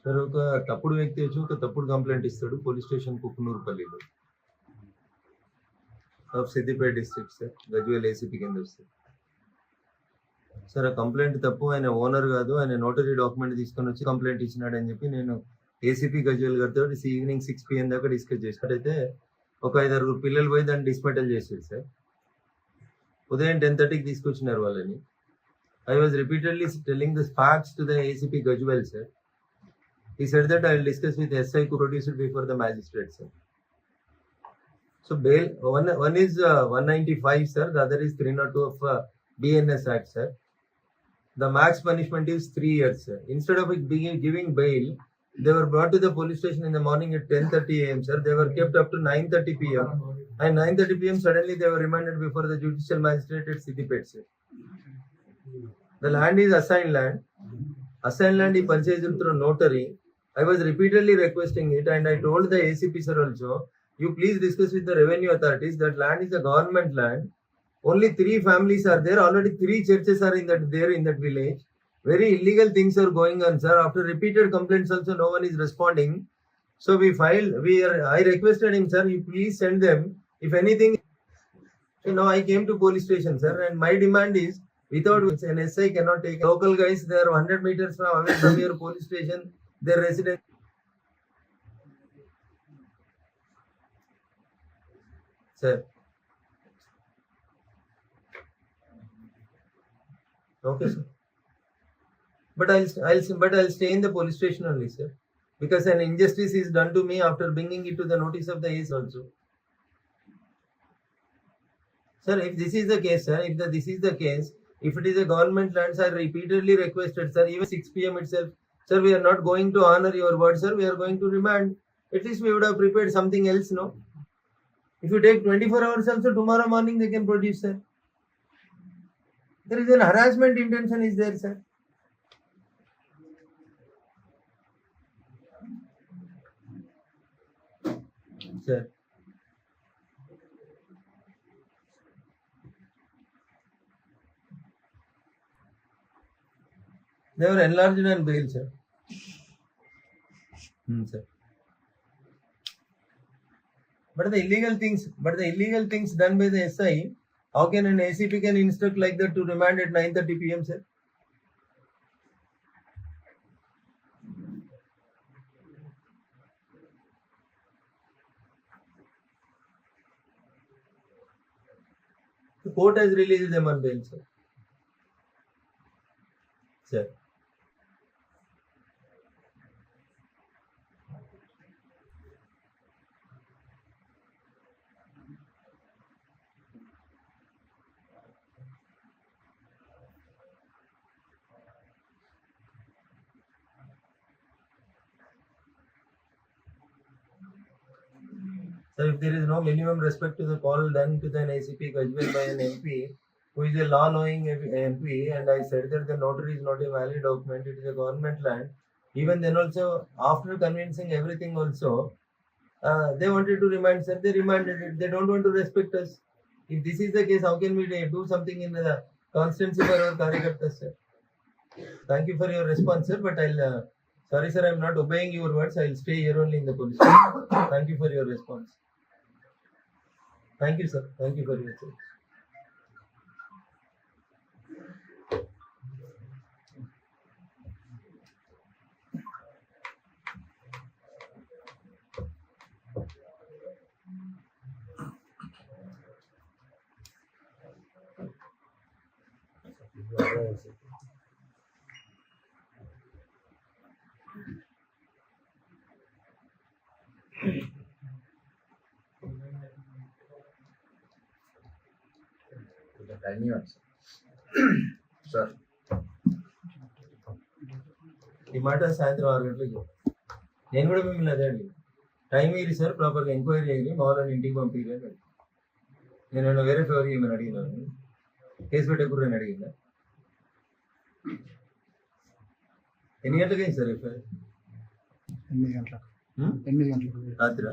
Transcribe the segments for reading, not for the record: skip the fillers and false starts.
Sir ఒక తప్పుడు వ్యక్తి వచ్చి ఒక తప్పుడు కంప్లైంట్ ఇస్తాడు పోలీస్ స్టేషన్ కుక్కునూరుపల్లిలో of Siddipet district sir Gajwel ACP కింద వస్తుంది సార్ ఆ కంప్లైంట్ తప్పు, ఆయన ఓనర్ కాదు, ఆయన నోటరీ డాక్యుమెంట్ తీసుకొని వచ్చి కంప్లైంట్ ఇచ్చినాడు అని చెప్పి నేను ఏసీపీ గజ్వేల్ గారితో ఈవినింగ్ 6 PM దాకా డిస్కస్ చేసినట్టయితే ఒక 5-6 పిల్లలు పోయి దాన్ని డిస్మెటల్ చేసేది సార్. ఉదయం 10:30కి తీసుకొచ్చినారు వాళ్ళని. I was repeatedly telling the facts to the ACP Gajwal, sir. He said that I will discuss with SI who produced it before the magistrate, sir. So bail, one is 195, sir. The other is 302 of BNS Act, sir. The max punishment is 3 years, sir. Instead of giving bail, they were brought to the police station in the morning at 10:30 AM, sir. They were kept up to 9:30 PM. And 9:30 PM, suddenly they were remanded before the judicial magistrate at Siddipet, sir. The land is assigned land. Assigned land is purchased through notary. I was repeatedly requesting it, and I told the ACP sir also, you please discuss with the revenue authorities that land is a government land. Only 3 families are there. Already 3 churches are in that village. Very illegal things are going on, sir. After repeated complaints also, no one is responding. So I requested him, sir, you please send them. If anything, I came to police station, sir, and my demand is, without which an SI cannot take. Local guys, they are 100 meters away from your police station, their residence. Sir. Okay, sir. But I'll stay in the police station only, sir. Because an injustice is done to me after bringing it to the notice of the ACE also. Sir, if this is the case, sir, if it is a government land, sir, repeatedly requested, sir, even 6 PM itself, sir, we are not going to honor your word, sir, we are going to remand. At least we would have prepared something else, no? If you take 24 hours also, tomorrow morning they can produce, sir. There is an harassment intention is there, sir. Sir. They were enlarged on bail, sir. Sir. But the illegal things done by the SI, how can an ACP can instruct like that to remand at 9:30 PM, sir? The court has released them on bail, sir. Sir. So if there is no minimum respect to the call done to an ACP Gajwal by an MP, who is a law-knowing MP, and I said that the notary is not a valid document, it is a government land. Even then also, after convincing everything also, they wanted to remand, sir, they remanded it. They don't want to respect us. If this is the case, how can we do something in the constancy for our Karyakartas, sir? Thank you for your response, sir, but sorry, sir, I'm not obeying your words. I'll stay here only in the police station. Thank you for your response. Thank you, sir. Thank you for your service. Sir ఈ మాట సాయంత్రం 6 గంటలకి నేను కూడా మిమ్మల్ని అదే అండి time ఇయ్యి సార్, ప్రాపర్గా ఎంక్వైరీ చేయండి, మామూలు ఇంటికి పంపించలేదు. నేను వేరే ఫేవర్ చేయమని అడిగినాను, కేసు పెట్టే కూరని అడిగిందా? ఎన్ని గంటలకి అయింది సార్ ఎఫ్ఐఆర్? 8 గంటలకు రాత్రి.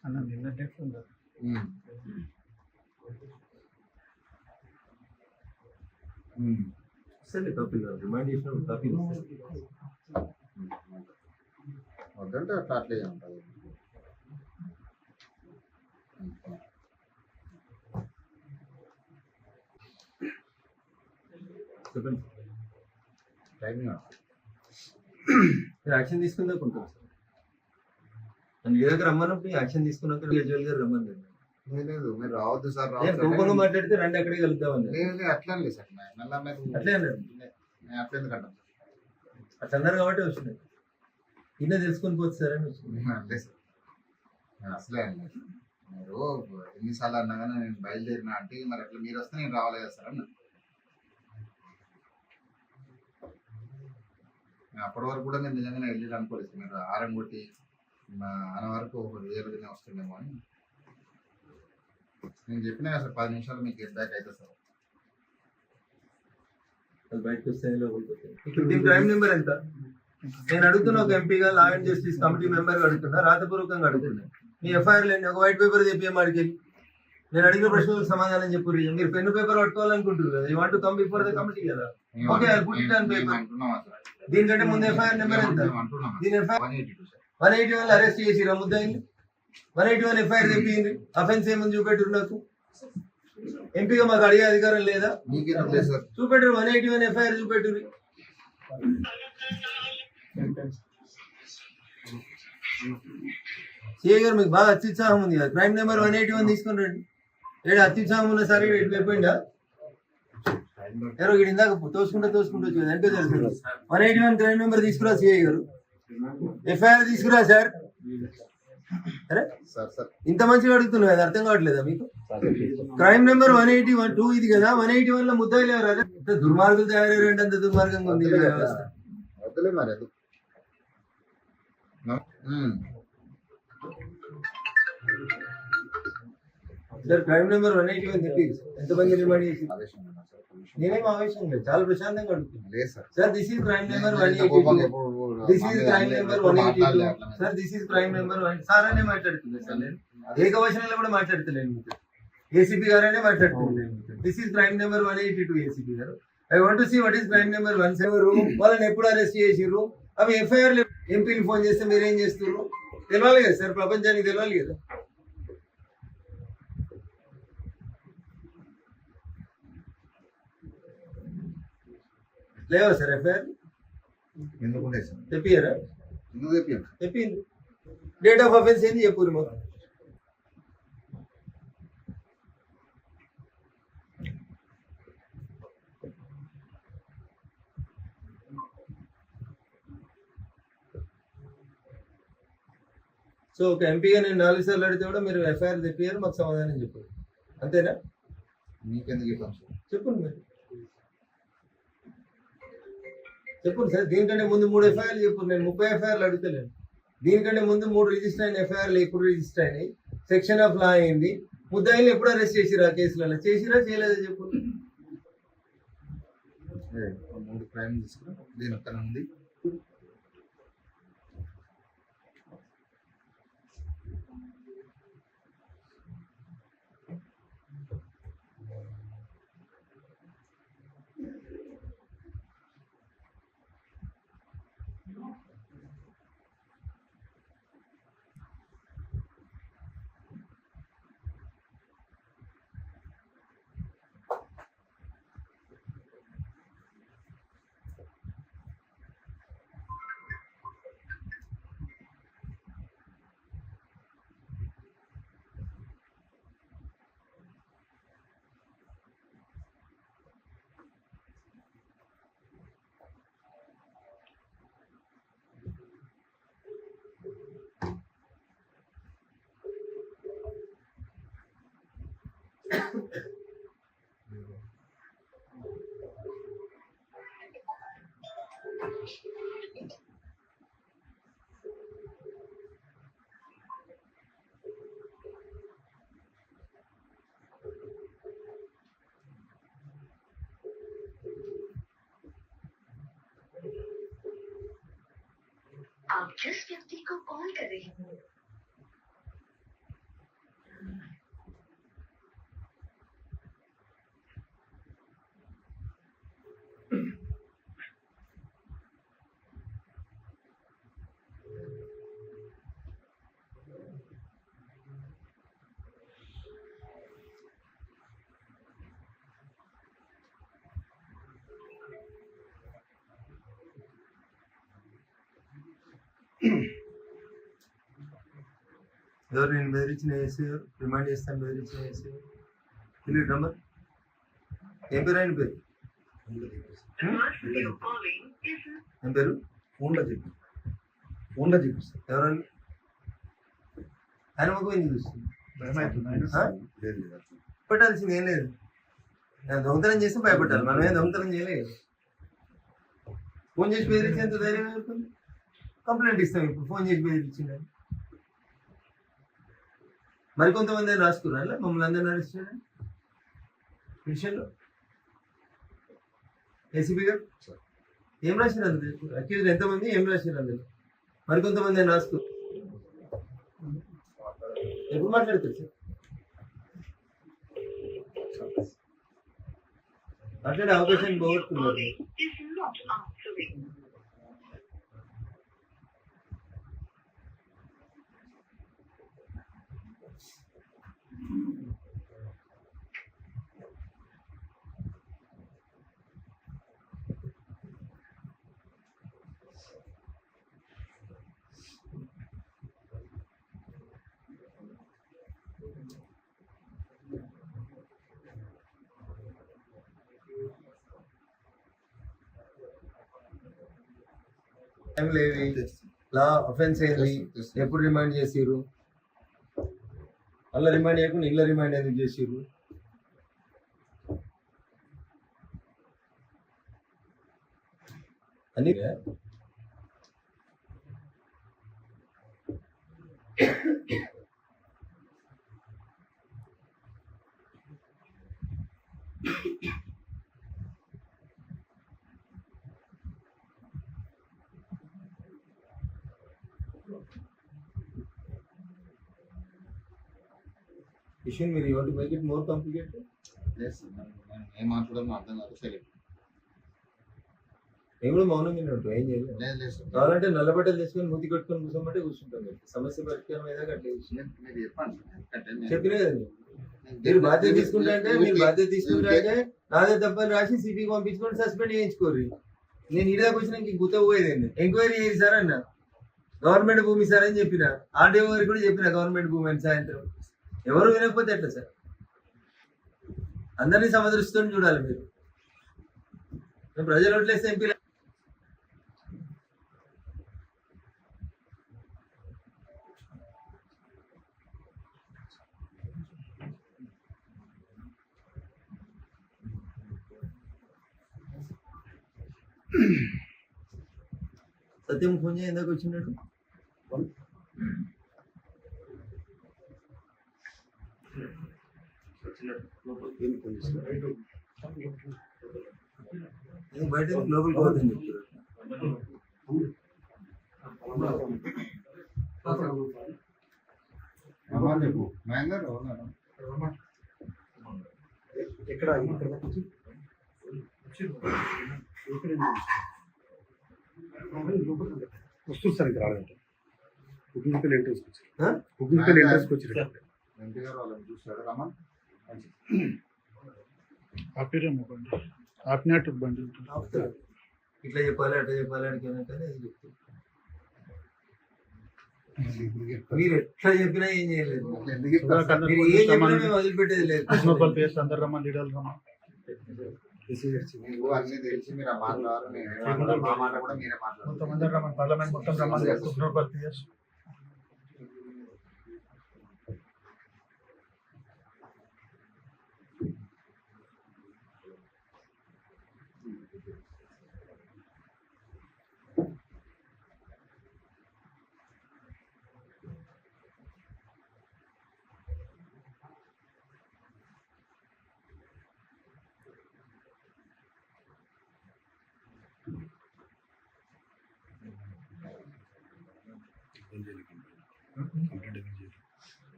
అన్న నిన్న డేట్ ఉందా? సరే కాపీ రిమైండ్ చేసిన కాపీ వద్దంటే అట్లా అట్లే ఉంటుంది. చెప్పండి టైమింగ్ మీరు యాక్షన్ తీసుకుందా కొంటాం సార్ మీ దగ్గర రమ్మన్నప్పుడు యాక్షన్ తీసుకున్నాక గజ్వేల్ గారు రమ్మని లేదు, మీరు రావద్దు సార్, నేను కోపంగా మాట్లాడితే రండి అక్కడికి వెళ్తామని లేదు అట్లా లేదు సార్, మళ్ళీ మీరు అట్లే అన్నారు నేను అట్లా ఎందుకు అంటాను అట్లా అన్నారు కాబట్టి వచ్చినాయి ఇన్న తెలుసుకొని పోతుంది సార్ అని వచ్చింది. లేదు సార్, నేను అసలే అనలేదు. మీరు ఎన్నిసార్లు అన్నా కానీ నేను బయలుదేరినా అంటే మరి అట్లా మీరు వస్తే నేను రావాలి కదా సార్ అన్న. నేను అప్పటి వరకు కూడా మీరు నిజంగానే వెళ్ళి అనుకోలేదు, మీరు ఆరం కొట్టి ఆన వరకు ఒక రియల్గానే వస్తుందేమో అని నేను చెప్పినా సార్. 10 నిమిషాలు మీకు గెట్ బ్యాక్ అవుతుంది సార్. అది బయటకు వస్తే లోపలికి వస్తాయి. ఇప్పుడు దీని క్రైమ్ నెంబర్ ఎంత? నేను అడుగుతున్నా ఒక ఎంపీగా law and justice committee member అడుగుతున్నా, రాతపూర్వకంగా అడుగుతున్నా. మీ ఎఫ్ఐఆర్ లేని ఒక వైట్ పేపర్ చెప్పి అడిగి నేను అడిగిన ప్రశ్నలకు సమాధానం చెప్పు. మీరు పెన్ను పేపర్ పట్టుకోవాలనుకుంటారు కదా, you want to come before the committee కదా. Okay, I put it on paper. దీనికంటే ముందు ఎఫ్ఐఆర్ నెంబర్ ఎంత? దీని ఎఫ్ఐఆర్ 181 అరెస్ట్ చేసిరా ముద్దాయిని? 181 ఎఫ్ఐఆర్ చెప్పింది. అఫెన్స్ ఏమని చూపెట్టురు నాకు? ఎంపీగా మాకు అడిగే అధికారం లేదా? చూపెట్టరు. 181 ఎఫ్ఐఆర్ చూపెట్టురు. సిఐ గారు మీకు బాగా అత్యుత్సాహం ఉంది కదా, క్రైమ్ నెంబర్ 181 తీసుకుని రండి. ఏడు అత్యుత్సాహం ఉన్న సరే ఇటు అయిపోయిందా? ఎవరో వీడి ఇందాక తోసుకుంటూ వచ్చి కదా అంటే తెలుసు. 181 క్రైమ్ నెంబర్ తీసుకురా సిఐ గారు, ఎఫ్ఐఆర్ తీసుకురా సార్. అరే ఇంత మంచిగా అడుగుతున్నా కదా, అర్థం కావట్లేదా మీకు? క్రైమ్ నెంబర్ 181 ఇది కదా, 181 లో ముద్దాయిలు ఎవరు? దుర్మార్గులు తయారయ్యారంటే అంత దుర్మార్గంగా ఉంది వ్యవస్థ. సార్ క్రైమ్ నెంబర్ 181 చెప్పి ఎంతమంది రిమాండ్ చేసి? నేనేం ఆవేశం లేదు, చాలా ప్రశాంతంగా అడుగుతున్నాను sir. This is crime number 182. This is crime number 182 sir. This is crime number 1. Sir అనే మాట్లాడుతుంది సార్, నేను ఏకవచనంలో కూడా మాట్లాడుతున్నాను మీతో. ఏసీపీ గారనే మాట్లాడుతున్నాను. This is crime number 182 ACP గారు. I want to see what is crime number 170. వాళ్ళని ఎప్పుడు అరెస్ట్ చేసిర్రు? అవి ఎఫ్ఐఆర్ ఎంపీని ఫోన్ చేస్తే మీరేం చేస్తున్నారు తెలియాలి కదా సార్, ప్రపంచానికి తెలియాలి కదా. లేవా సార్ ఎఫ్ఐఆర్? ఎందుకుంటే సార్ తెప్పియారా? ఎందుకు తెప్పియండి? తెప్పింది. డేట్ ఆఫ్ అఫెన్స్ ఏంది చెప్పు మాకు. సో ఒక ఎంపీగా నేను 4 సార్లు అడిగితే కూడా మీరు ఎఫ్ఐఆర్ తెప్పియారు, మాకు సమాధానం చెప్పారు, అంతేనా? మీకెందుకు చెప్పాను సార్? చెప్పండి మీరు చెప్పండి సార్. దీనికంటే ముందు 3 ఎఫ్ఐఆర్లు చెప్పు. నేను 30 ఎఫ్ఐఆర్లు అడుగుతలేను. దీనికంటే ముందు 3 రిజిస్టర్ అయిన ఎఫ్ఐఆర్లు ఎప్పుడు రిజిస్టర్ అయినాయి? సెక్షన్ ఆఫ్ లా అయింది. ముద్దాయిలు ఎప్పుడు అరెస్ట్ చేసిరా? కేసులలో చేసిరా చేయలేదా చెప్పు. 3 క్రైమ్ తీసుకురా, దీని ఒక్కన ఉంది. आप जिस व्यक्ति को कॉल कर रहे हैं ఎవరు నేను బెదిరించిన వేసి రిమైండ్ చేస్తాను బెదిరించిన వేసి తెలియదు నెంబర్ ఏం పేరు ఆయన పేరు The person you're calling is ఏం పేరు ఫోన్లో చెప్పి ఫోన్లో చూపిస్తాను. ఎవరండి ఆయన ముఖం ఎందుకు చూస్తుంది భయమవుతుంది ఆయన. ఆ? లేదు లేదు అట్లా. పెట్టాల్సింది ఏం లేదు నేను దొంగతనం చేస్తే భయపడ్డాను మనం ఏం దొంగతనం చేయలేదు ఫోన్ చేసి బెదిరించేంత ధైర్యం ఎవరుతుంది కంప్లైంట్ ఇస్తాం ఇప్పుడు ఫోన్ చేసి బెదిరించిందని మరికొంతమంది అని రాసుకున్నారా మమ్మల్ని అందరిని అరెస్ట్ చేయడం విషయంలో ఏసీపీ గారు ఏం రాశారు అందులో అక్యూజ్ ఎంతమంది ఏం రాశారు అందులో మరికొంతమంది అని రాసుకు ఎప్పుడు మాట్లాడతారు సార్ మాట్లాడే అవకాశాన్ని పోగొట్టుకున్నారు is not answering. టైంలో ఏవి లా అఫెన్స్ ఏంది ఎప్పుడు రిమైండ్ చేసిర్రు అలా రిమైండ్ చేయకుండా ఇళ్ళ రిమైండ్ ఎందుకు చేసిర్రు అని విషయం మీరు you want make it more complicated లేదు సార్ నేను ఏం మాట్లాడాలో అర్థం కాదు తెలియదు. నేను కూడా మౌనంగానే ఉంటాం ఏం చేయలేదు లేదు లేదు సార్ కావాలంటే నల్లబట్టలు తీసుకొని మూతి కట్టుకొని కూర్చోమంటే కూర్చుంటాం మీరు సమస్య పరిష్కారం అయ్యాక అట్లా మీరు చెప్పండి ఎందుకంటే నేను- చెప్పినా కదా నేను. నేను మీరు బాధ్యత తీసుకుంటా అంటే మీరు ఊరికే- బాధ్యత తీసుకుంటా అంటే నాదే తప్పని రాసి సిపికి పంపించుకొని సస్పెండ్ చేయించుకోరు నేను ఇడిదాకా వచ్చినాక గుత్త పోయేదండి ఎంక్వైరీ చేసి సార్ అన్న గవర్నమెంట్ భూమి సార్ అని చెప్పిన ఆర్డీఓ గారికి కూడా చెప్పిన గవర్నమెంట్ భూమి అని సాయంత్రం ఎవరు వినకపోతే ఎట్లా సార్ అందరినీ సమదృష్టితో చూడాలి మీరు ప్రజలు ఓట్లేస్తే ఎంపీ సత్యం ఫోన్ చేయ ఎందుకు వచ్చినాడు నేను బయట లోపలికి పోతుందని చెప్తారు రమ్మని చెప్పు మహేందర్ ఉన్నారు. ఎక్కడ వస్తుంది సార్ ఇంకా రాలేదంటే కుటుంబపల్లి ఎంట్రెన్స్కి వచ్చారు కుటుంబపల్లి ఎంట్రెన్స్కి వచ్చారు ఎంపీ గారు వాళ్ళని చూస్తాడు రమన్ ఆపిరేమో బండి ఆపినట్టు బండి ఉంటుంది. ఆపుతారు. ఇట్లా చెప్పాలి అట్లా చెప్పాలి అడిగినా కానీ అది చెప్తారు మీరు ఎట్లా చెప్పినా ఏం చేయలేదు ఎందుకు చెప్తారు? మీరు ఏం చెప్పినా మేము వదిలిపెట్టేది లేదు కృష్ణోపల్ పేస్ట్ అందరు రమ్మని లీడర్లు రమ్మని మీకు అన్ని తెలిసి మీరు ఆ మాట్లాడారు నేను ఏం మాట్లాడాను, మా మాట కూడా మీరే మాట్లాడారు. కొంతమంది రమ్మని పార్లమెంట్ మొత్తం రమ్మని కృష్ణోపల్ పిఎస్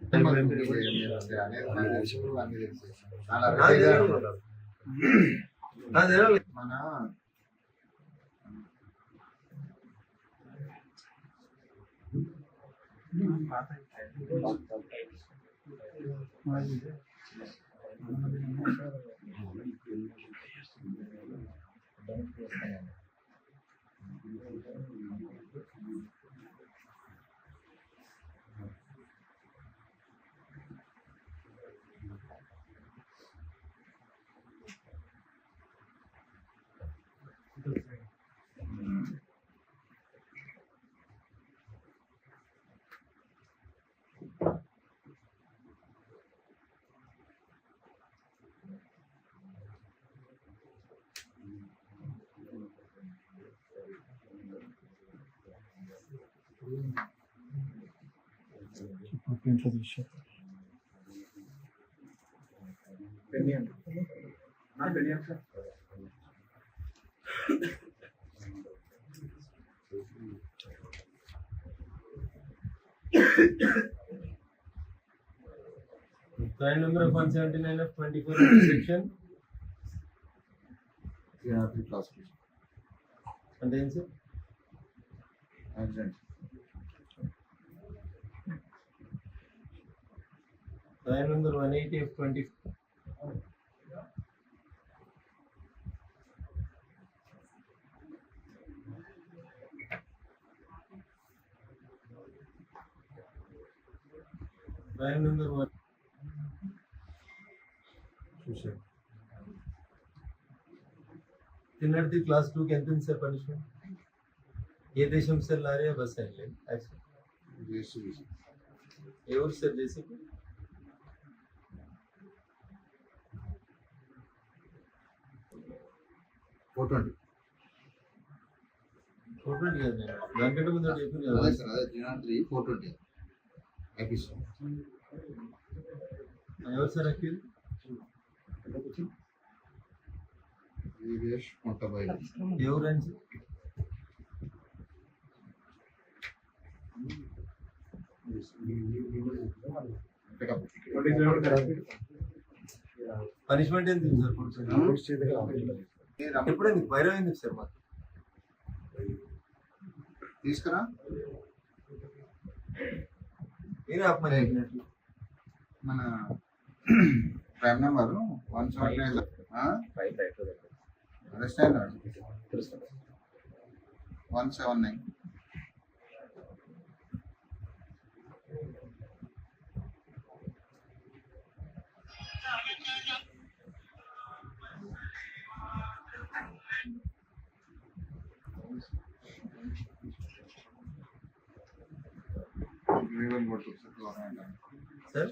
మీరు అనేది నాకు తెలుసు, అన్ని తెలుసు. చాలా నాకు రెడీగా తెలియదు. ఉన్నారు. నాకు తెలియదు. మన ఇంట్లో తీసా Client number of 179 of 24 section. Classification అంటే ఏం sir? Accident Client number 180 of 20. Client number 1. చూసాను తిన్నది క్లాస్ 2 కి ఎంత ఉంది సార్ పనిష్మెంట్? ఏ దేశం సార్ లారీ బస్ అయింది యాక్చువల్లీ ఎవరు సార్ చేసి 420 ఫోటో కాదు దానికంటే ముందు చెప్పింది కదా అదే సార్ అదే 303 420 ఐపీసీ ఎవరు సార్ అక్యూజ్? వివేష్ మొట్టబై ఎవరు అని సార్? పనిష్మెంట్ ఎంత ఉంది సార్? ఎప్పుడు ఎందుకు వైరం ఎందుకు సార్ మాకు? తీసుకురా మీరే ఆపమని చెప్పినట్లు. మన ప్రైమ్ నెంబర్ 179 అరెస్ట్ అయినాడు 179 గ్రేవెల్ కొట్టుకు గవర్నమెంట్ సార్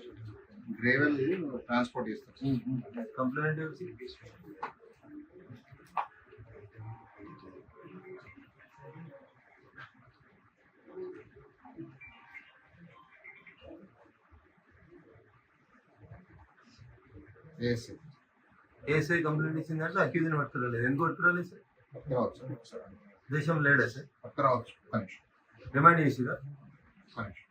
గ్రేవెల్ ట్రాన్స్పోర్ట్ చేస్తారు కంప్లైంట్ ఎవరు సార్? ఏఎస్ఐ కంప్లైంట్ ఇచ్చిన దాంట్లో అక్యూజ్ పట్టుకోలేదు. ఎందుకు పట్టుకోలేదు సార్? పక్కరావచ్చు దేశం లేడా సార్? పక్కరావచ్చు కనీసం రిమాండ్ చేసిరా? కనీసం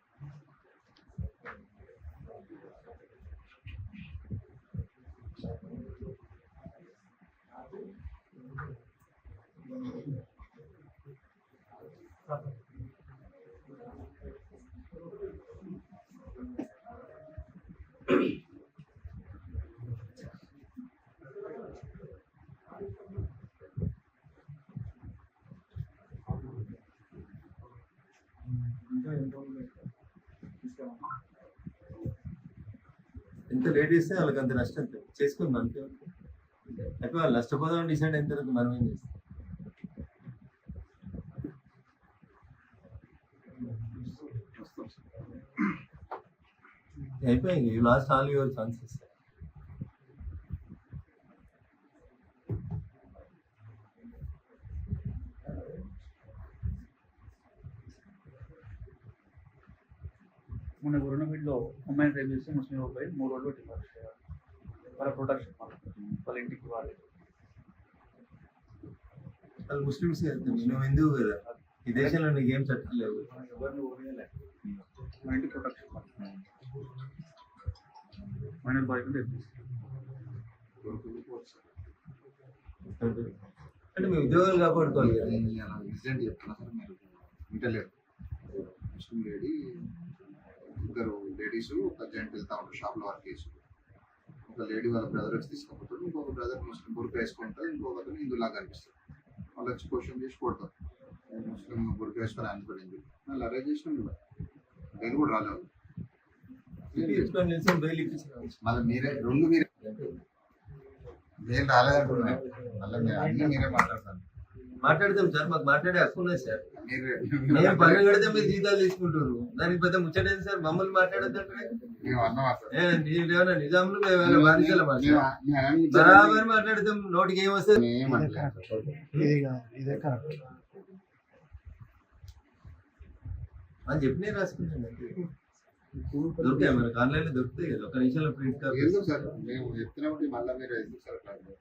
ఎంత లేట్ ఇస్తే వాళ్ళకి అంత నష్టం చేసుకుందాం అంతే. అయితే వాళ్ళు నష్టపోదామని డిసైడ్ అయిన తర్వాత మనం ఏం చేస్తాం? అయిపోయింది. You last all your chances. మొన్న గురునబిడ్లో అమ్మాయిని రేపు చేసి ముస్లిం పోయి 3 రోజులు పెట్టింది. వాళ్ళ ప్రొటెక్షన్ వాళ్ళ ఇంటికి వాళ్ళు వాళ్ళు ముస్లిమ్స్ నువ్వు హిందువు కదా, ఈ దేశంలో నీకు ఏం చట్టాలు లేవు. ఎవరిని ఊరిలే మా ఇంటి ప్రొటెక్షన్ మైనర్ బాయ్ కింద అంటే మీ ఉద్యోగాలు కాపాడుకోవాలి కదా. నేను ఇన్సిడెంట్ చెప్తున్నా సార్, మీరు వింటలేరు. ముస్లిం లేడీ, ఇద్దరు లేడీస్, ఒక జెంట్ వెళ్తా ఉంటారు షాప్లో వర్క్ చేసి. ఒక లేడీ వాళ్ళ బ్రదర్ వచ్చి తీసుకుపోతాడు, ఇంకొక బ్రదర్ ముస్లిం బుర్కా వేసుకుంటారు, ఇంకొక అతను హిందూలాగా కనిపిస్తారు. వాళ్ళు వచ్చి క్వశ్చన్ చేసి కొడతారు, ముస్లిం బుర్కా వేసుకొని ఆయన పడింది. వాళ్ళు అరేంజ్ చేసినాం, బెయిల్ కూడా రాలేదు. బెయిల్ ఇప్పించిన మళ్ళీ మీరే రెండు మీరే బెయిల్ రాలేదంటున్నారు. మళ్ళీ అన్నీ మీరే మాట్లాడతాను. మాట్లాడతాం సార్, మాకు మాట్లాడే హక్కు ఉన్నది సార్. మీరు మేము పని కడితే మీరు జీతాలు తీసుకుంటారు, దానికి పెద్ద ముచ్చటేది సార్. మమ్మల్ని మాట్లాడద్దంటే మేము అన్నాం సార్, ఏమైనా నిజాములు మేము బాధితులు బరాబర్ మాట్లాడతాం. నోటికి ఏమొస్తుంది? ఇదే కరెక్ట్. అని చెప్పి నేను రాసుకున్నాను అంతే. దొరికాయి మనకు ఆన్లైన్ లో దొరుకుతాయి కదా, ఒక నిమిషంలో ప్రింట్ కాపీ. ఎందుకు సార్ మేము చెప్తున్నామంటే మళ్ళీ మీరు ఎందుకు సార్ అట్లా?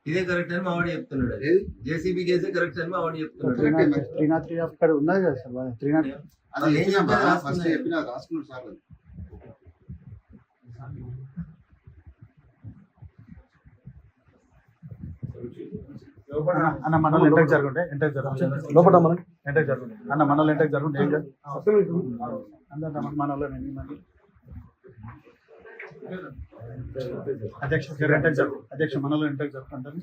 ఇదే కరెక్ట్ అని మా వాడు చెప్తున్నాడు, అది ఏది? జేసీబీ కేసే కరెక్ట్ అని మా వాడు చెప్తున్నాడు. 303 అక్కడ ఉన్నది కదా సార్ 303. అది ఏం చెప్పినా చెప్పాలి? ఫస్ట్ చెప్పినా రాసుకున్నాడు సార్ అది. అన్న మనోళ్ళు ఎంటకు జరుగుంటే లోపల మనం ఎంటకు జరుగుంటే అన్న మనోళ్ళు ఎంటకు జరుగుంటే ఏం కాదు అందరూ మనోళ్ళు అధ్యక్ష ఎంటకు జరుగు అధ్యక్ష మనోళ్ళు ఎంటకు జరుగుతుంటారు.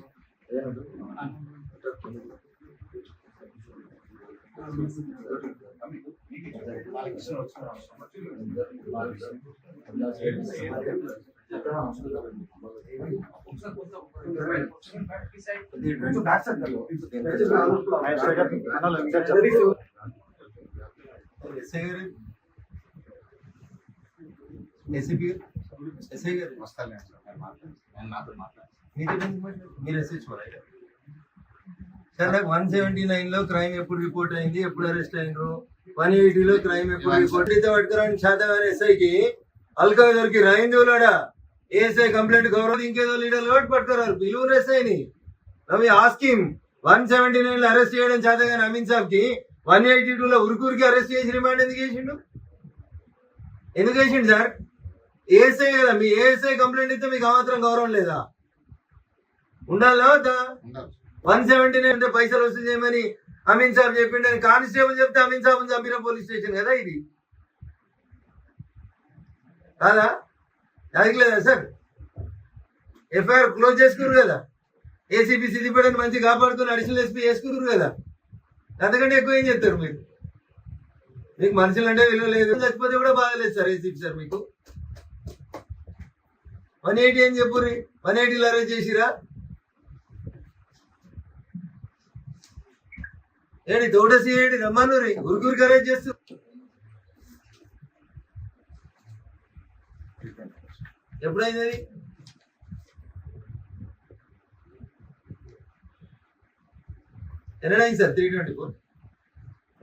ఏసీపీ ఎస్ఐ గారు వస్తాను సార్, నేను మాట్లాడతాను. నేను నాతో మాట్లాడతాను. మీరు ఎస్ఐ చూడాలి సార్. నాకు 179 లో క్రైమ్ ఎప్పుడు రిపోర్ట్ అయింది, ఎప్పుడు అరెస్ట్ అయినరు, 180 లో క్రైమ్ ఎప్పుడు రిపోర్ట్ అయితే పట్టుకురాని శాతగారి ఎస్ఐకి అల్కా దొరికి రాయిందులాడా ఏఎస్ఐ కంప్లైంట్ గౌరవ ఇంకేదో లీడర్ కాబట్టి పట్టుకురారు పిలువురు ఎస్ఐని. నవి ఆస్కిమ్ 179 లో అరెస్ట్ చేయడం చేతగాని అమీన్ సాబ్ కి 182 లో ఉరికి అరెస్ట్ చేసి రిమాండ్ ఎందుకు చేసిండు? ఎందుకు చేసిండు సార్? ఏఎస్ఐ కదా, మీ ఏఎస్ఐ కంప్లైంట్ ఇస్తే మీకు ఆ మాత్రం గౌరవం లేదా? ఉండాలా వద్దా? ఉండాలి. 179 అంటే పైసలు వసూలు చేయమని అమీన్ సాబ్ చెప్పిండు అని కానిస్టేబుల్ చెప్తే అమీన్ సాబ్ చంపిన పోలీస్ స్టేషన్ కదా ఇది, కాదా? అది లేదా సార్? ఎఫ్ఐఆర్ క్లోజ్ చేసుకున్నారు కదా, ఏసీపీ సిద్దిపేటని మంచి కాపాడుకుని అడిషనల్ ఎస్పీ చేసుకున్నారు కదా, అంతకంటే ఎక్కువ ఏం చేస్తారు మీరు? మీకు మనుషులు అంటే విలువ లేదు, చచ్చిపోతే కూడా బాధ లేదు సార్ ఏసీపీ సార్ మీకు. 180 అని చెప్పుర్రి, 180లో అరెస్ట్ చేసిరా? ఏడి తోటసి ఏడి రమ్మనురి ఉరికి అరెస్ట్ చేస్తూ ఎప్పుడైంది అది? ఎన్నడైంది సార్? 324.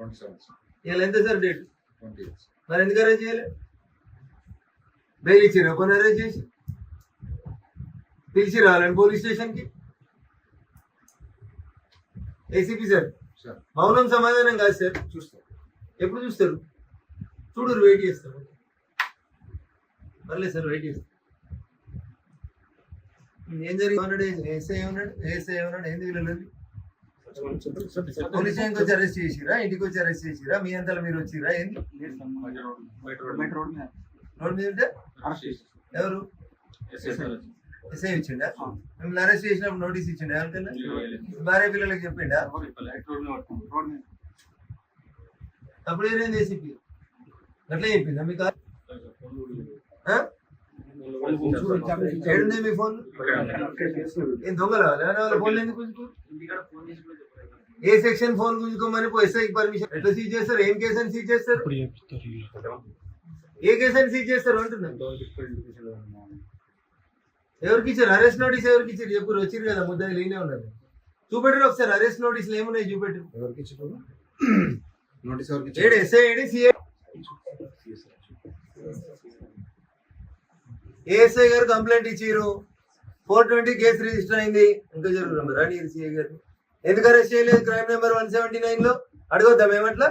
27 సార్. ఇలా ఎంత సార్ డేట్? 20 years. మరి ఎందుకు అరెస్ట్ చేయలే? బెయిల్ ఇచ్చిరా కొన్ని అరెస్ట్ చేసి పిలిచి రావాలని పోలీస్ స్టేషన్కి? ఏసీపీ సార్ సార్ మౌనం సమాధానం కాదు సార్. చూస్తాం. ఎప్పుడు చూస్తారు? చూడరు, వెయిట్ చేస్తారు. పర్లేదు సార్, వెయిట్ చేస్తారు. ఏం జరిగింది? ఏసఐ ఏమన్నాడు? ఏంది వీళ్ళని పోలీస్ స్టేషన్కి వచ్చి అరెస్ట్ చేసిరా, ఇంటికి వచ్చి అరెస్ట్ చేసిరా, మీ అంతలో మీరు వచ్చిరా? ఏంది రోడ్ మీద ఉంటే ఎవరు ఎస్ఐ ఇచ్చిండా? మిమ్మల్ని అరెస్ట్ చేసినప్పుడు నోటీస్ ఇచ్చిండా? ఎవరికన్నా భార్య పిల్లలకి చెప్పిండా? అప్పుడు ఏమైంది? ఏసీపీ అట్లా చెప్పిందా మీకు? ఏడుంది మీ ఫోన్? ఏం దొంగల వాళ్ళ ఫోన్ ఎందుకు గుంజుకో? ఏ సెక్షన్ ఫోన్ గుంజుకోమని ఎస్ఐకి పర్మిషన్ ఎట్లా సీజ్ చేస్తారు? ఏం కేసు అని సీజ్ చేస్తారు? ఏ కేసు అని సీజ్ చేస్తారు అంటున్నా? ఎవరికి ఇచ్చారు అరెస్ట్ నోటీస్? ఎవరికి ఇచ్చారు చెప్పు? వచ్చిరు కదా ముద్దాయి లేనే ఉన్నారు. చూపెట్టరు ఒకసారి అరెస్ట్ నోటీసులు ఏమున్నాయి చూపెట్టరు. ఎవరికి ఇచ్చారు నోటీస్? ఎవరికి ఏడు ఎస్ఐ ఏడి సిఐ? ఏఎస్ఐ గారు కంప్లైంట్ ఇచ్చారు, 420 కేసు రిజిస్టర్ అయింది. ఇంకా జరుగుతుంది రాని సిఐ గారు ఎందుకు అరెస్ట్ చేయలేదు? క్రైమ్ నెంబర్ 179 లో అడగొద్దాం ఏమట్లా?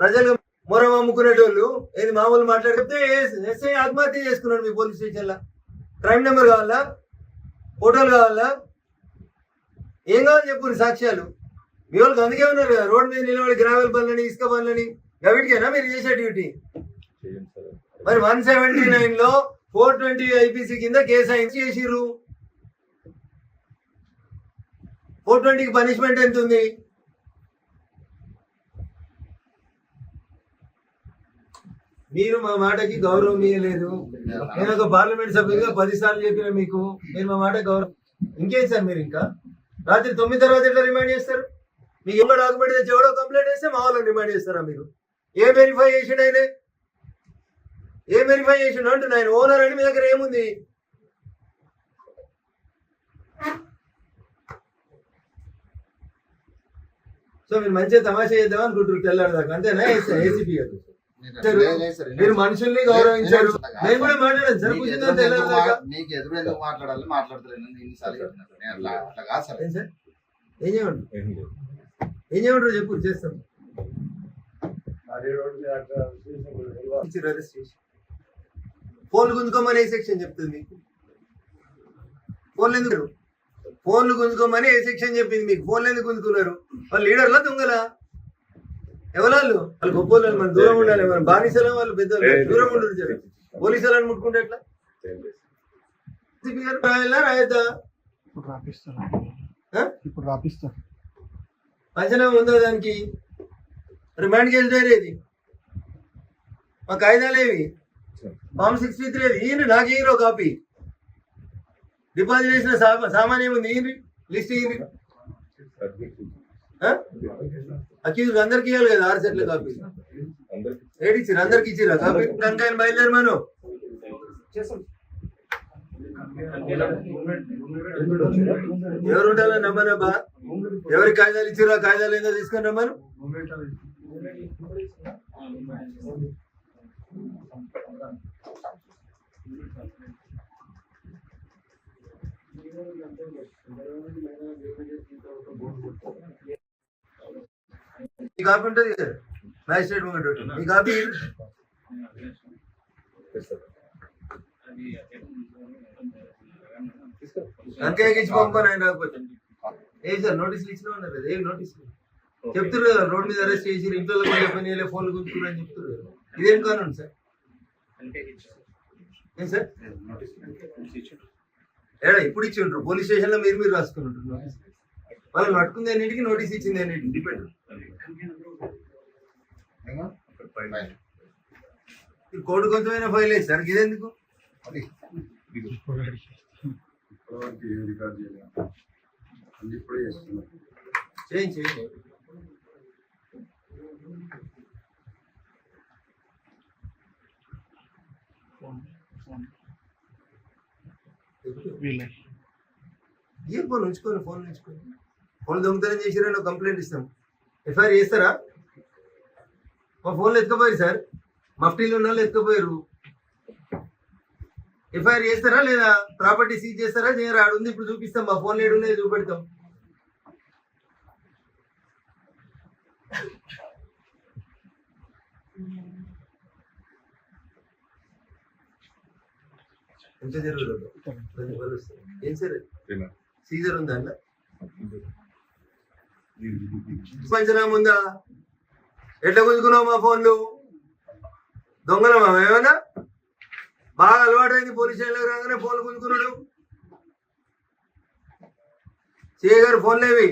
ప్రజలు మొరం అమ్ముకునేటోళ్ళు ఏది మామూలు మాట్లాడితే ఎస్ఐ ఆత్మహత్య చేసుకున్నాడు మీ పోలీస్ స్టేషన్ లో. క్రైమ్ నెంబర్ కావాలా? ఫోటోలు కావాలా? ఏం కావాలి చెప్పు సాక్ష్యాలు. మీ వాళ్ళకి అందుకే ఉన్నారు కదా రోడ్ మీద నిలబడి గ్రావెల్ పనులని ఇసుక పనులని, గవిటికేనా మీరు చేసే డ్యూటీ? మరి 179 లో 420 ఐపీసీ కింద కేసు అయింది చేసిర్రు. 420కి పనిష్మెంట్ ఎంత ఉంది? మీరు మా మాటకి గౌరవం ఇవ్వలేదు. నేను ఒక పార్లమెంట్ సభ్యులుగా 10 సార్లు చెప్పిన మీకు, మీరు మా మాట గౌరవం. ఇంకేం సార్ మీరు ఇంకా రాత్రి 9 తర్వాత ఎట్లా రిమైండ్ చేస్తారు? మీకు ఎవరో డాక్యుమెంట్ తెచ్చి ఎవడో కంప్లైంట్ చేస్తే మా వాళ్ళని రిమైండ్ చేస్తారా మీరు? ఏ వెరిఫై చేసిండు ఆయన? ఏ వెరిఫై చేసిండు అంటున్నా? ఆయన ఓనర్ అని మీ దగ్గర ఏముంది? సో మీరు మంచిగా తమాషా చేద్దాం అనుకుంటారు తెల్లారు దాకా అంతేనా ఏసీపీ గారు మీరు మనుషుల్ని గౌరవించారు నేను కూడా మాట్లాడాను సార్ కూర్చుందని తెల్లారు దాకా నీకు ఎదురు ఎందుకు మాట్లాడాలి మాట్లాడతలేను ఎన్నిసార్లు చెప్పినా సార్. నేను అట్లా కాదు సార్. ఏం సార్ ఏం చేయమంటారు ఏం చేయమంటారు చెప్పు చేస్తాం ఫోన్లు గుంజుకోమని ఏ సెక్షన్ చెప్తుంది మీకు ఫోన్లు ఎందుకు ఫోన్లు గుంజుకోమని ఏ సెక్షన్ చెప్పింది మీకు ఫోన్లు ఎందుకు గుంజుకున్నారు వాళ్ళు లీడర్లా దొంగలా ఎవరు వాళ్ళు గొప్ప వాళ్ళు మన దూరం ఉండాలి మన బానిసల వాళ్ళు పెద్దవాళ్ళు దూరం ఉండరు జర పోలీసు వాళ్ళని ముట్టుకుంటే ఎట్లా రాయాలా రాయద్దా ఇప్పుడు రాపిస్తారు ఆ? ఇప్పుడు రాపిస్తారు పంచనామా ఉందా దానికి రిమాండ్ కేసు డైరీ మా కాయిదాలేవి ఫామ్ 63 అది ఈయన నాకు ఈయన కాపీ డిపాజిట్ చేసిన సామాన్ ఏముంది ఈయన లిస్ట్ ఈయన అక్యూజ్ అందరికి ఇవ్వాలి కదా 6 సెట్ల కాపీ ఏడిచ్చారు అందరికి ఇచ్చిరా కాపీ కనుక ఆయన బయలుదేరమను ఎవరు ఉండాలో నమ్మనబ్బా ఎవరి కాయిదాలు ఇచ్చారో ఆ కాయిదాలు ఏందో తీసుకొని రమ్మను ఈ కాపీ ఉంటుంది కదా మ్యాజిస్ట్రేట్ ముందు ఈ కాపీ అంకే ఇచ్చి పంపని ఆయన రాకపోతే ఏ సార్ నోటీసులు ఇచ్చినా ఉన్నారు కదా ఏం నోటీసులు చెప్తారు కదా రోడ్ మీద అరెస్ట్ చేసి ఇంట్లో పని ఫోన్లు గుర్తున్నారు అని చెప్తారు కదా ఇదేం కారణం సార్ ఏం సార్ ఏడా ఇప్పుడు ఇచ్చి ఉంటారు పోలీస్ స్టేషన్ లో మీరు రాసుకుని ఉంటారు వాళ్ళు పట్టుకుంది అన్నింటికి నోటీస్ ఇచ్చింది అన్నింటికి డిపెండ్ కోర్టు కొంచెమైనా ఫైల్ వేసి సార్ ఇదెందుకు ఏం రికార్డ్ చేయాలి అన్ని ఇప్పుడే చేస్తున్నారు. చేయండి ఏ ఫోన్ ఉంచుకోండి ఫోన్ ఉంచుకోండి ఫోన్ దొంగతనం చేసిరని ఒక కంప్లైంట్ ఇస్తాం ఎఫ్ఐఆర్ చేస్తారా మా ఫోన్లు ఎత్తుకపోయారు సార్ మఫ్టీలు ఉన్న వాళ్ళు ఎత్తుకపోయారు ఎఫ్ఐఆర్ చేస్తారా లేదా ప్రాపర్టీ సీజ్ చేస్తారా చేయరా ఆడు ఉంది ఇప్పుడు చూపిస్తాం మా ఫోన్లు ఏడు ఉన్నాయి చూపెడతాం ఎంత జరుగుతుంది ఏం సార్ సీజర్ ఉందా అన్న పంచనామా ఉందా ఎట్లా గుంజుకున్నావు మా ఫోన్లు దొంగలమా ఏమన్నా బాగా అలవాటైంది పోలీస్ స్టేషన్లోకి రాగానే ఫోన్లు గుంజుకున్నాడు సిఐ గారు ఫోన్లు ఏవి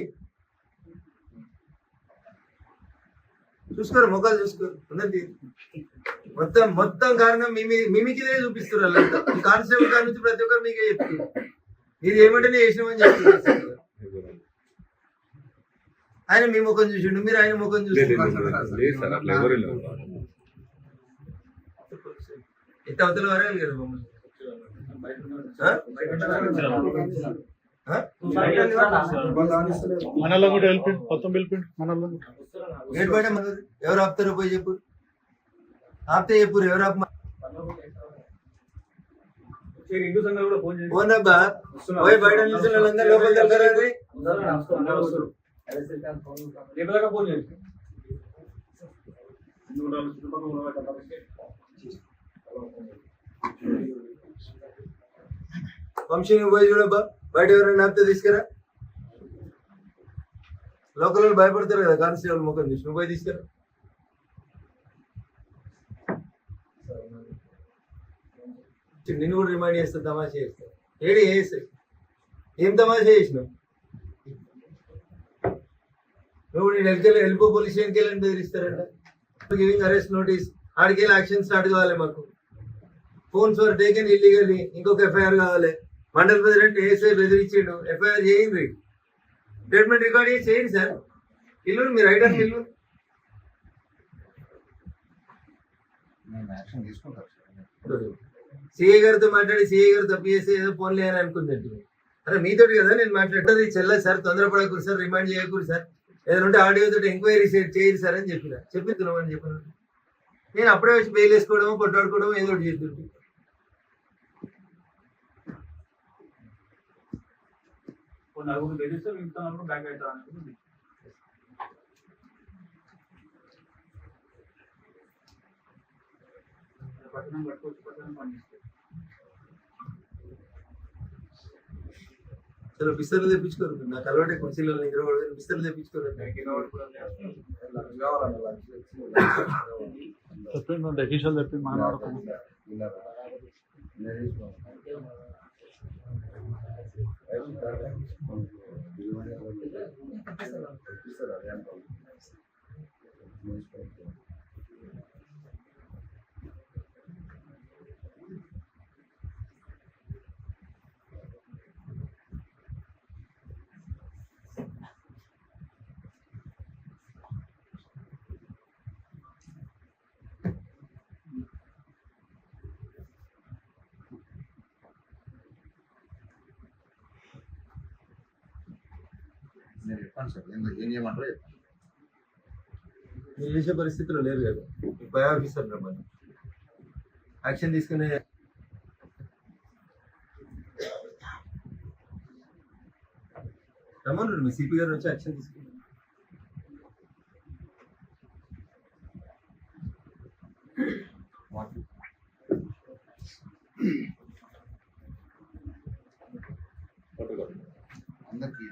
చూసుకోరు మొక్కలు చూసుకోరు ఉన్నది మొత్తం కారణం మిమికిదే చూపిస్తారు వాళ్ళంతా కానిస్టేబుల్ కాడి నుంచి ప్రతి ఒక్కరు మీకే చెప్తారు ఇది ఏమంటేనే చేసినామని చెప్తున్నారు ఆయన మీ ముఖం చూసిండు మీరు ఆయన ముఖం చూస్తున్నారు ఇంత అవతల వరాలి కదా మమ్మల్ని మనలో కూడా వెళ్ళిపోయింది మొత్తం వెళ్ళిపోయింది మనలో గేట్ బయట మనది ఎవరు ఆపుతారో పోయి చెప్పు ఆపితే చెప్పు ఎవరు ఆప ఫోన్ అబ్బా పోయి బయట నిలిచిన వాళ్ళందరూ లోపలికి వెళ్తారండి వంశీని పోయి చూడబ్బా బయట ఎవరైనా ఆపితే తీసుకురా లోకల్ వాళ్ళు భయపడతారు కదా కానిస్టేబుల్ ముఖం చూసి నువ్వు పోయి తీసుకురా నిన్ను కూడా రిమైండ్ చేస్తా తమాషా చేస్తా ఏడి వేస్తాయి ఏం తమాషా చేసినావు నువ్వు నేను వెళ్ళిపో పోలీస్ స్టేషన్కి వెళ్ళని బెదిరిస్తారంట గివింగ్ అరెస్ట్ నోటీస్ ఆడికి వెళ్ళి యాక్షన్ స్టార్ట్ కావాలి మాకు ఫోన్స్ వర్ టేకెన్ ఇల్లీగల్లీ ఇంకొక ఎఫ్ఐఆర్ కావాలి మండల్ ప్రెసిడెంట్ ఏసఐ బెదిరించిండు ఎఫ్ఐఆర్ చేయండి స్టేట్మెంట్ రికార్డ్ చేయండి సార్ ఇల్లు మీరు రైటర్ ఇల్లు సిఐ గారితో మాట్లాడి సిఐ గారు తప్పు చేసి ఏదో ఫోన్ లేని అనుకుందండి అరే మీతోటి కదా నేను మాట్లాడేది చెల్లదు సార్ తొందరపడకూరు సార్ రిమైండ్ చేయకూరు సార్ ఏదైనా ఉంటే ఆడియో తోటి ఎంక్వైరీ చేయరు సార్ అని చెప్తున్నామని చెప్పాను. నేను అప్పుడే వచ్చి బెయిల్ వేసుకోవడము కొట్టాడుకోవడము ఏదో ఒకటి చేస్తుంటే కొన్ని నలుగురు బెదిరిస్తే మిగతా నలుగురు బ్యాక్ అవుతారు అనేది పట్టణం కట్టుకోవచ్చు, పట్టణం పనిచేస్తారు. చలో బిస్తర్లు తెప్పించుకోరు, నాకు అలవాటే కుర్చీలో నిద్ర బిస్తర్లు తెప్పించుకోరు. చెప్పింది డెసిషన్ చెప్పింది మాట్లాడుకున్నాం. నేను చెప్పాను సార్, ఏం చేయమంటారో చెప్పండి. మీరు చేసే పరిస్థితిలో లేరు కదా, పై ఆఫీసర్ రమ్మని యాక్షన్ తీసుకునే రమ్మన్నారు. మీ సిపి గారు వచ్చి యాక్షన్ తీసుకున్నారు. అందరికీ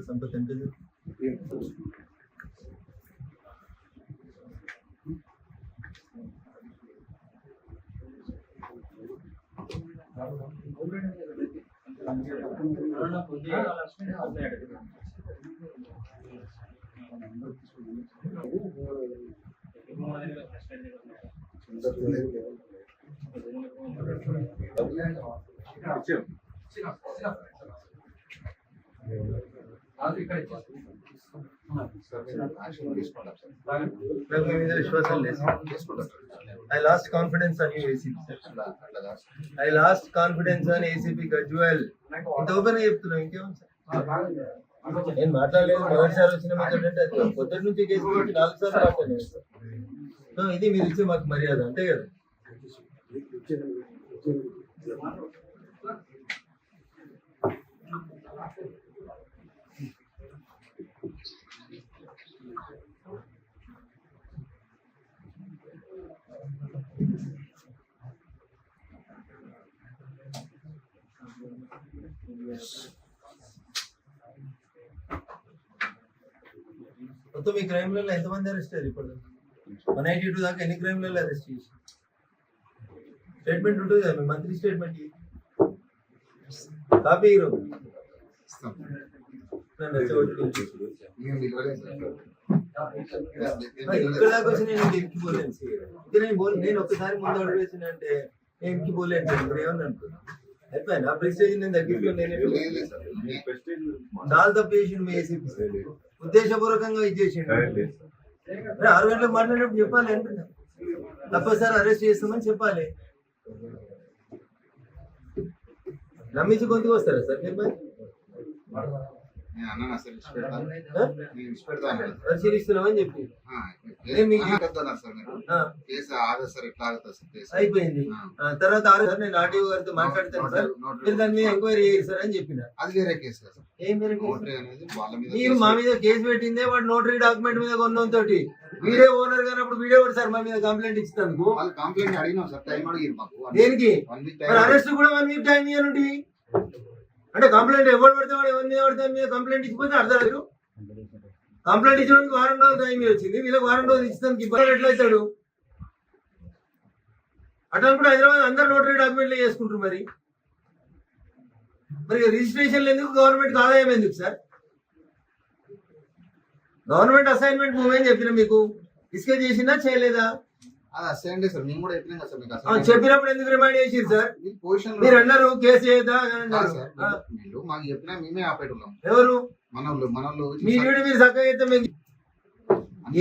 సంపత్ ఎంత యాక్షన్ తీసుకుంటాం సార్. నాకు మీ మీద విశ్వాసం లేదు. I lost confidence on you, ACP. అట్లా కాదు sir. I lost confidence on ACP Gajwal. ఇంత ఓపెన్ గా చెప్తున్నా, ఇంకేమో సార్. నేను మాట్లాడలేదు, మొదటిసారి వచ్చిన మీద అంటే అది పొద్దున్న నుంచి కేసు పెట్టి 4 సార్లు మాట్లాడలేదు. సో ఇది మీరు ఇచ్చే మాకు మర్యాద, అంతే కదా. మొత్తం ఈ క్రైమ్లలో ఎంతమంది అరెస్ట్ అయ్యారు ఇప్పుడు? 182 దాకా ఎన్ని క్రైమ్లలో అరెస్ట్ చేసి స్టేట్మెంట్ ఉంటుంది కదా, మీ మంత్రి స్టేట్మెంట్ కాపీ ఈరోజు ఇస్తాం. నన్ను రెచ్చగొట్టి మేము ఇవ్వలేదు సార్. ఇక్కడ దాకా వచ్చి నేను ఎక్కిపోలేను సార్. నేను ఒక్కసారి ముందు అడుగు వేసినంటే నేను ఎక్కిపోలేను సార్. ఇప్పుడు ఏమన్నా అనుకున్నా అయిపోయాను. ఆ ప్రెస్టేజ్ నేను తగ్గించుకొని నేను లేదు సార్. చాలా తప్పు చేసిండు మీ ఏసీపీ సార్, ఉద్దేశపూర్వకంగా ఇది చేసిండు. 6 గంటలకు మాట్లాడినప్పుడు చెప్పాలి అంటున్నా, తప్పసారి అరెస్ట్ చేస్తామని చెప్పాలి. నమ్మించి కొంతకు వస్తారా సార్ చెప్పండి? నేను అన్నాను సార్, ఇచ్చి పెడతాను, నేను ఇచ్చి పెడతాను అన్నాను సార్. పరిశీలిస్తున్నామని చెప్పి నేను మీకు అన్నారు సార్, మీరు ఆ, కేసు ఆగదు సార్, ఎట్లా ఆగుతుంది సార్ కేసు? అయిపోయింది. తర్వాత సార్ నేను ఆర్టీఓ గారితో మాట్లాడతాను సార్, మీరు దాని మీద ఎంక్వైరీ చేయాలి సార్ అని చెప్పిన. అది వేరే కేసు కదా సార్. ఏం వేరే కేసు? నోటరీ అనేది వాళ్ళ మీద మీరు మా మీద కేసు పెట్టిందే వాడు నోటరీ డాక్యుమెంట్ మీద కొన్నంతో వీడే ఓనర్ కానప్పుడు వీడే కూడా సార్ మా మీద కంప్లైంట్ ఇచ్చినందుకు. వాళ్ళు కంప్లైంట్ అడిగినాం సార్, టైం అడిగారు మాకు. దేనికి? 1 week మరి టైం. అరెస్ట్ కూడా 1 వీక్ టైం ఇవ్వనుంటి అంటే కంప్లైంట్ ఎవరు పడితే వాడు ఎవరి మీద పడితే మీద కంప్లైంట్ ఇచ్చిపోతే అర్థం లేదు. కంప్లైంట్ ఇచ్చడానికి 1 వారం రోజులు టైం వచ్చింది, వీళ్ళకి 1 వారం రోజులు ఇచ్చినందుకు ఇబ్బంది ఎట్లయితాడు? అట్లా కూడా హైదరాబాద్ అందరు నోటరీ డాక్యుమెంట్లు చేసుకుంటారు. మరి రిజిస్ట్రేషన్లు ఎందుకు? గవర్నమెంట్ ఆదాయం ఎందుకు సార్? గవర్నమెంట్ అసైన్మెంట్ భూమి అని చెప్పిన మీకు, ఇసుక చేసిందా చేయలేదా? అది అసలు సార్ మేము కూడా చెప్పినాం కదా సార్ మీకు ఆ, చెప్పినప్పుడు ఎందుకు రిమైండ్ చేసిరు సార్? మీ పొజిషన్ మీరు అన్నారు కేసు చేయదా అని అన్నారు. ఆ, వీళ్ళు మాకు చెప్పినా మేమే ఆపేటున్నాం ఎవరు మనోళ్ళు మీ డ్యూటీ మీరు చక్కగా అయితే మీకు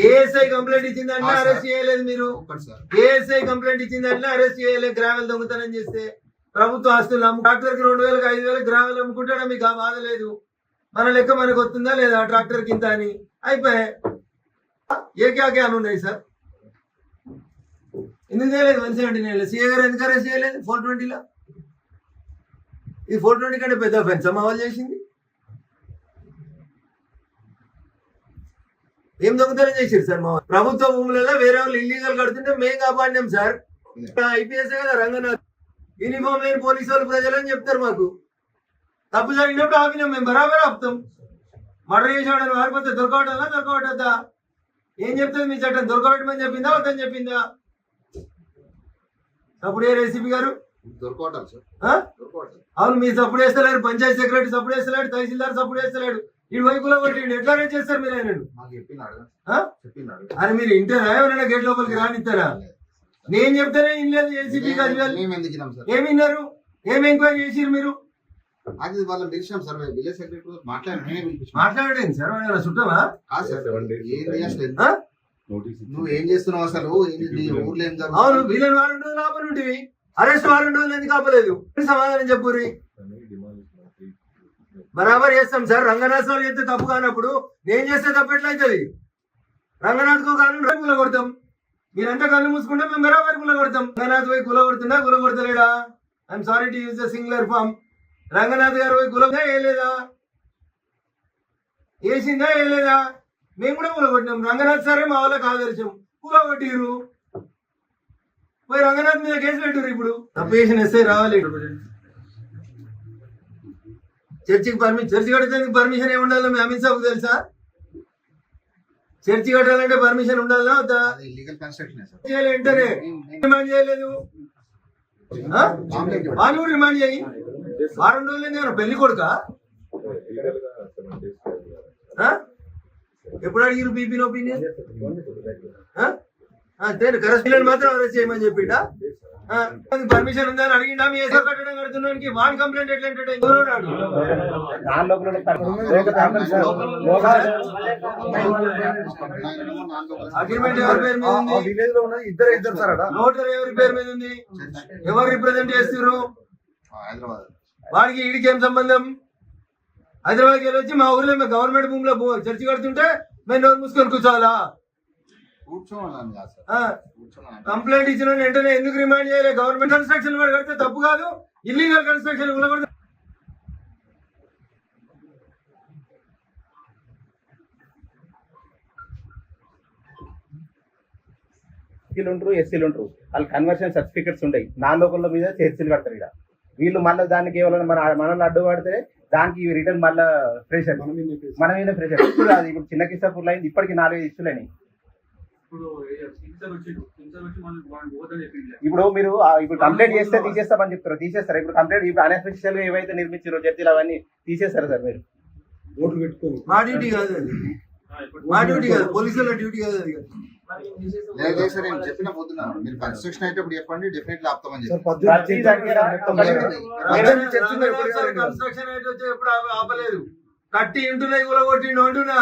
ఏఎస్ఐ కంప్లైంట్ ఇచ్చిందంటే అరెస్ట్ చేయలేదు మీరు. ఒక్కటి సార్ ఏఎస్ఐ కంప్లైంట్ ఇచ్చిందంటే అరెస్ట్ చేయలేదు. గ్రావెల్ దొంగతనం చేస్తే ప్రభుత్వ ఆస్తులు ట్రాక్టర్ కి 2,000 5,000 గ్రావెల్ అమ్ముకుంటాడా? మీకు ఆ బాధ లేదు. మన లెక్క మనకు వస్తుందా లేదా ట్రాక్టర్ కింద అని అయిపోయి ఏ క్యాకే అని ఉన్నాయి సార్. ఎందుకు చేయలేదు 179? సీఏ గారు ఎందుకు అరెస్ట్ చేయలేదు 420లో? ఇది 420 కంటే పెద్ద ఫెన్స్ మా వాళ్ళు చేసింది. ఏం దొంగతనం చేసారు సార్ మా వాళ్ళు? ప్రభుత్వ భూములలో వేరే వాళ్ళు ఇల్లీగల్ కడుతుంటే మేము కాపాడినాం సార్. ఐపీఎస్ కదా రంగనాథ్. యూనిఫామ్ లేని పోలీసు వాళ్ళు ప్రజలని చెప్తారు మాకు. తప్పు జరిగినప్పుడు ఆపినాం, మేము బరాబర్ ఆపుతాం. మర్డర్ చేసేవాడని వారిపోతే దొరకవటద్దా? ఏం చెప్తుంది మీ చట్టం? దొరకబెట్టమని చెప్పిందా వద్దని చెప్పిందా? అప్పుడు ఏ రెసిపీ గారు దొరకవటాలి సార్ ఆ? దొరకవటాలి. అవును, మీరు సపోర్ట్ చేస్తలేరు, పంచాయతీ సెక్రటరీ సపోర్ట్ చేస్తలేడు, తహసీల్దార్ సపోర్ట్ చేస్తలేడు. ఈ వైపులో కొట్టి ఎట్లా రేట్ చేస్తారు మీరు ఆయనను? మాకు చెప్పినాడు ఆ? చెప్పినాడు. అని మీరు ఇంటారా? ఎవరైనా గేట్ లోపలికి రానిస్తారా? నేను చెప్తానే ఏం లేదు. ఏసీపీ గజ్వేల్ మేము ఎందుకు ఇన్నాం సార్? ఏమి విన్నారు? ఏం ఎంక్వైరీ చేసిరు మీరు? అది వాళ్ళని పిలిచాం సార్, విలేజ్ సెక్రటరీ మాట్లాడి నేనే పిలిపించాను. మాట్లాడండి సార్. వాళ్ళ చుట్టమా? కాదు సార్ ఏంది అసలు ఆ? నువ్వు ఏం చేస్తున్నావు అసలు? నీ ఊర్లో ఏం అవును, జరుగుతుంది? వీళ్ళని వారం రోజులు ఆపనుంటివి, అరెస్ట్ వారం రోజులు ఎందుకు ఆపలేదు? సమాధానం చెప్పుర్రి. బరాబర్ చేస్తాం సార్. రంగనాథ్ సార్ చేస్తే తప్పు కానప్పుడు నేను చేస్తే తప్పు ఎట్లయితుంది? రంగనాథ్కు కాను కుల కొడతాం. మీరంతా కళ్ళు మూసుకుంటే మేము బరాబర్ కుల కొడతాం. రంగనాథ్ పోయి కుల కొడుతుందా కుల కొడతలేడా? I'm sorry to use the singular form. Ranganath garu పోయి కులగా వేయలేదా? వేసిందా వేయలేదా? మేము కూడా కుల కొట్టినాం. రంగనాథ్ సారే మా వాళ్ళకి ఆదర్శం. కుల కొట్టిరు పోయి రంగనాథ్ మీద కేసు పెట్టారు. ఇప్పుడు అప్లికేషన్ ఇస్తే రావాలి. చర్చి కట్టడానికి పర్మిషన్ ఏమి ఉండాలో మీ అమిత్ షాకు తెలుసా? చర్చి కట్టాలంటే పర్మిషన్ ఉండాలా వద్దా? అది ఇల్లీగల్ కన్స్ట్రక్షన్ సార్. చేయాలి వెంటనే. రిమాండ్ చేయలేదు, ఆ? వాళ్ళు కూడా రిమాండ్ చేయి. వారం రోజులు నేను పెళ్లి కొడుక ఎప్పుడు అడిగిరు బీపీని ఒపీనియన్? కరెస్పాండెంట్ మాత్రం అరెస్ట్ చేయమని చెప్పిండా? పర్మిషన్ ఉందని అడిగిండా? మీ ఏసో కట్టడం కడుతున్నానికి వాన్ కంప్లైంట్ ఎట్లా అంటే అగ్రిమెంట్ ఎవరి పేరు మీద ఉంది? విలేజ్ లో ఉన్నది ఇద్దరు సార్ అక్కడ. నోటరీ ఎవరి పేరు మీద ఉంది? ఎవరు రిప్రజెంట్ చేస్తారు? హైదరాబాద్ వాడికి వీడికి ఏం సంబంధం? హైదరాబాద్కి వెళ్ళి వచ్చి మా ఊర్లో మేము గవర్నమెంట్ భూమిలో చర్చి కడుతుంటే మేము నోరు మూసుకొని కూర్చోవాలా? కూర్చోమన్నాను కాదు సార్, ఆ, కూర్చోమన్నాను. కంప్లైంట్ ఇచ్చిన వెంటనే ఎందుకు రిమాండ్ చేయలేదు? గవర్నమెంట్ కన్స్ట్రక్షన్ వాడు కడితే తప్పు కాదు, ఇల్లీగల్ కన్స్ట్రక్షన్ కూడా ఉంటారు, ఎస్సీలు ఉంటారు. వాళ్ళు కన్వర్షన్ సర్టిఫికెట్స్ ఉంటాయి. నా లోకల్ మీద చర్చలు కడతారు. ఇక్కడ వీళ్ళు మళ్ళీ దానికి కేవలం మనల్ని అడ్డు పడితే దానికి రిటర్న్ మళ్ళీ ప్రెషర్ మన మీద ప్రెషర్. ఇప్పుడు అది ఇప్పుడు చిన్న కిసాపూర్లో అయింది. ఇప్పటికి 4 ఇష్యూలని. ఇప్పుడు మీరు ఇప్పుడు కంప్లైంట్ చేస్తే తీసేస్తామని చెప్తారు, తీసేస్తారు. ఇప్పుడు కంప్లైంట్ ఇప్పుడు అన్అఫిషియల్ గా ఏవైతే నిర్మించారో చర్చలు అవన్నీ తీసేస్తారు సార్. మీరు ఓట్లు పెట్టుకోండి. మా డ్యూటీ కాదు అది, మా డ్యూటీ కాదు, పోలీసుల డ్యూటీ కాదు అది. లేదు సార్, నేను చెప్పిన పొద్దున మీరు కన్స్ట్రక్షన్ అయితే ఇప్పుడు చెప్పండి, డెఫినెట్లీ ఆపుతామని సార్ చెప్పి. ప్రతి దగ్గర కన్స్ట్రక్షన్ అయితే వచ్చి ఎప్పుడు ఆపలేదు. కట్టి ఇంటున్నాయి కూలగొట్టిండు అంటున్నా.